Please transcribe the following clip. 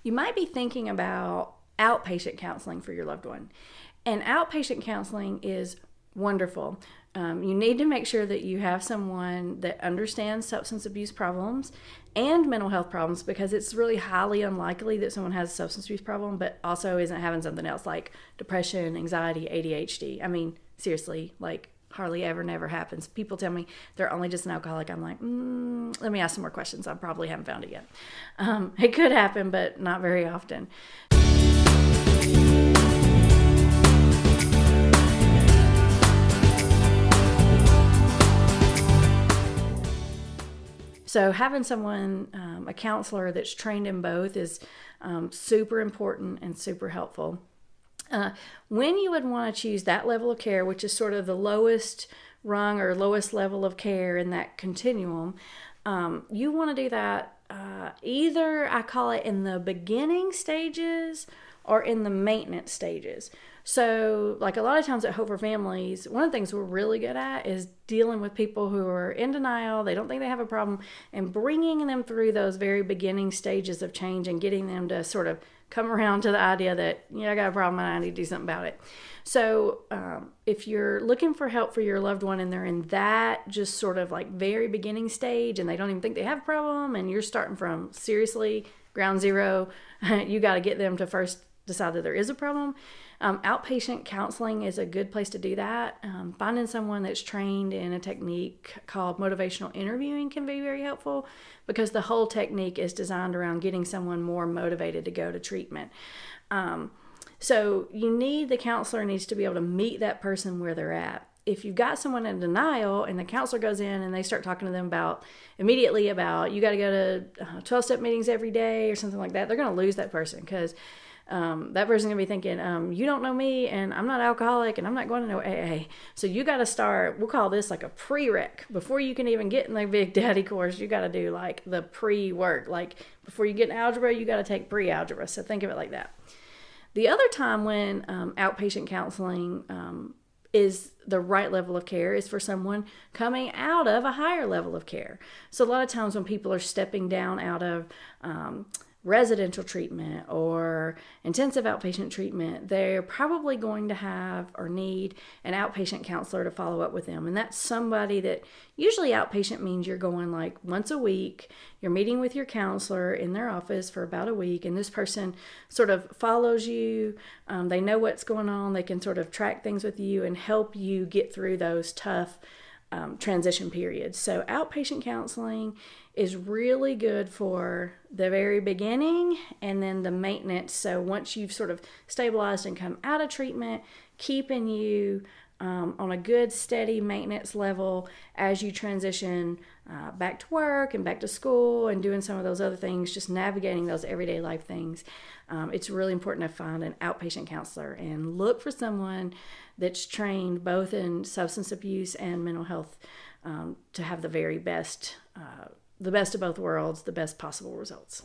you might be thinking about outpatient counseling for your loved one. And outpatient counseling is wonderful. You need to make sure that you have someone that understands substance abuse problems and mental health problems, because it's really highly unlikely that someone has a substance abuse problem but also isn't having something else like depression, anxiety, ADHD. I mean, seriously, like hardly ever, never happens. People tell me they're only just an alcoholic. I'm like, let me ask some more questions. I probably haven't found it yet. It could happen, but not very often. So having someone, a counselor that's trained in both is super important and super helpful. When you would want to choose that level of care, which is sort of the lowest rung or lowest level of care in that continuum, you want to do that either, I call it, in the beginning stages or in the maintenance stages. So like a lot of times at Hope for Families, one of the things we're really good at is dealing with people who are in denial, they don't think they have a problem, and bringing them through those very beginning stages of change and getting them to sort of come around to the idea that, I got a problem and I need to do something about it. So if you're looking for help for your loved one and they're in that just sort of like very beginning stage and they don't even think they have a problem and you're starting from seriously ground zero, you got to get them to first decide that there is a problem. Outpatient counseling is a good place to do that. Finding someone that's trained in a technique called motivational interviewing can be very helpful, because the whole technique is designed around getting someone more motivated to go to treatment. So the counselor needs to be able to meet that person where they're at. If you've got someone in denial and the counselor goes in and they start talking to them immediately about you got to go to 12-step meetings every day or something like that, they're going to lose that person, because that person's going to be thinking, you don't know me and I'm not alcoholic and I'm not going to know AA. So you got to start, we'll call this like a prereq. Before you can even get in the Big Daddy course, you got to do like the pre-work. Like before you get in algebra, you got to take pre-algebra. So think of it like that. The other time when outpatient counseling is the right level of care is for someone coming out of a higher level of care. So a lot of times when people are stepping down out of residential treatment or intensive outpatient treatment, they're probably going to have or need an outpatient counselor to follow up with them. And that's somebody that usually outpatient means you're going like once a week, you're meeting with your counselor in their office for about a week, and this person sort of follows you. They know what's going on. They can sort of track things with you and help you get through those tough transition periods. So outpatient counseling is really good for the very beginning and then the maintenance. So once you've sort of stabilized and come out of treatment, keeping you on a good steady maintenance level as you transition back to work and back to school and doing some of those other things, just navigating those everyday life things. It's really important to find an outpatient counselor and look for someone that's trained both in substance abuse and mental health to have the very best, the best of both worlds, the best possible results.